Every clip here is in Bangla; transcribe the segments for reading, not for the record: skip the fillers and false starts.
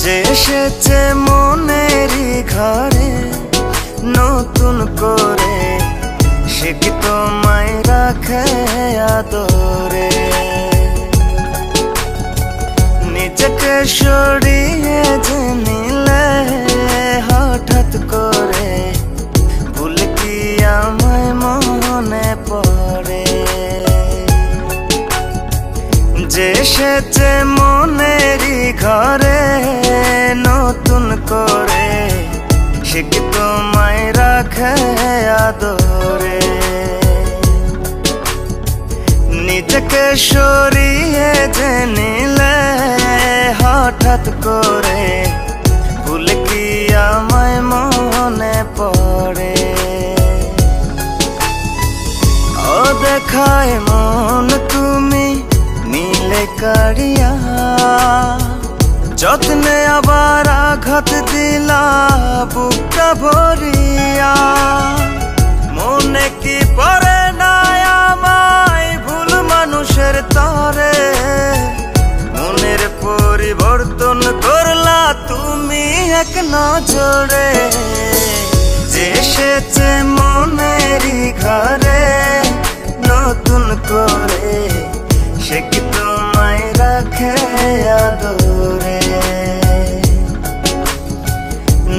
যে এসেছে মনেরই ঘরে নতুন করে, সে কি তোমায় রাখে আদরে? নিজেকে সরিয়ে যে নিলে হঠাৎ করে, ভুল কি আমায় মনে পড়ে? যে এসেছে মনেরই ঘরে নতুন করে, সে কি তোমায় রাখে আদরে? নিজেকে সরিয়ে যে নিলে হঠাৎ করে, ভুল কি আমায় মনে পড়ে? ও দেখায় মন তুমি নীলে কারিয়া, যত্নে আবার আঘাত দিলা বুকটা ভরিয়া। মনে কি পড়ে না আমায় ভুল মানুষের তরে? মনের পরিবর্তন করলা তুমি এক নজরে। যে এসেছে মনেরই ঘরে নতুন করে, সে কি তোমায় রাখে আদরে?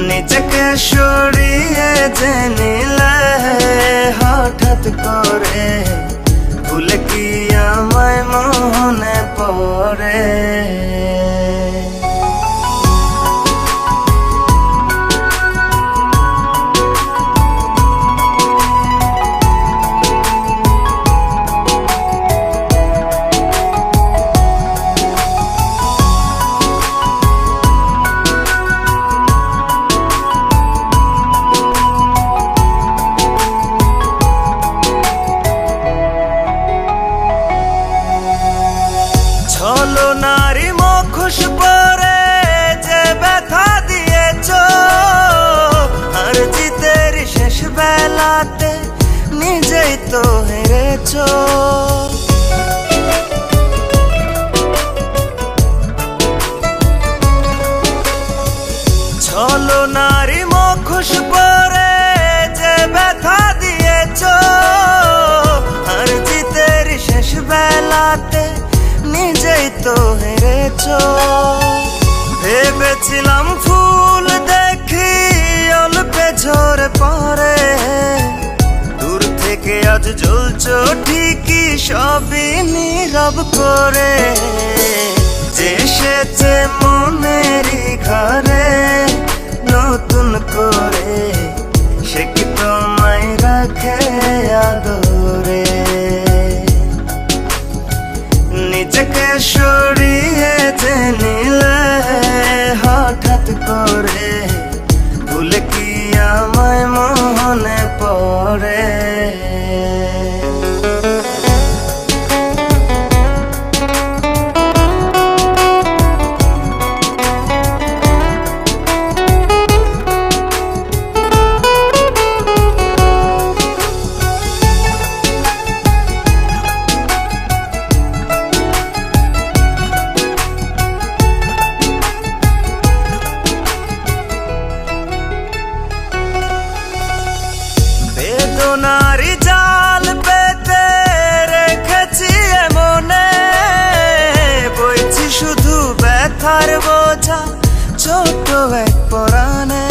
নিজেকে সরিয়ে যে নিলে হঠাৎ করে, ভুল কি আমায় মনে পড়ে? ছলনারি মুখোশ পরে যে ব্যথা দিয়েছ, আর জিতের শেষ বেলাতে নিজেই তো হেরেছ। ছলনারি মুখোশ পরে যে ব্যথা দিয়েছ, আর জিতের শেষ বেলাতে নিজেই তো হেরেছ। ভেবেছিলাম ফুল দেখি অল্পে ঝরে পড়ে, দূর থেকে আজ জ্বলছ ঠিকই সবই নীরব করে। যে এসেছে মনেরই ঘরে নতুন করে, সে কি তোমায় রাখে আদরে? নিজেকে সরিয়ে যে নিলে হঠাৎ করে, ভুল কি আমায় মনে পড়ে? বেদনারি জাল পেতে রেখেছি মনে, বইছি শুধু ব্যথার বোঝা ছোট এক পরাণে।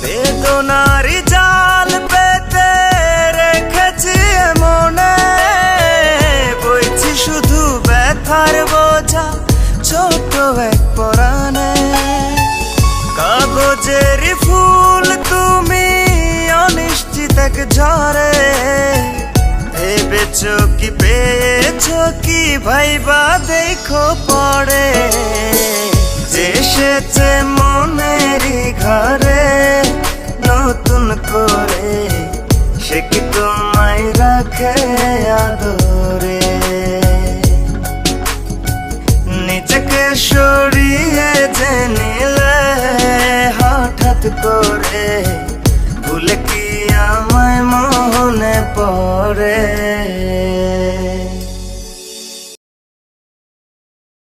বেদনারি জাল পেতে রেখেছি মনে, বইছি শুধু ব্যথার বোঝা ছোট এক পরাণে। কাগজের ফুল তুমি অনিশ্চিত এক ঝরে, ভেবেছ কি পেয়েছ কি ভাইবা দেখো পড়ে। যে এসেছে মনেরই ঘরে নতুন করে, সে কি তোমায় রাখে আদরে? নিজেকে সরিয়ে যে নিলে হঠাৎ করে, ভুল কি আমায় মনে পড়ে?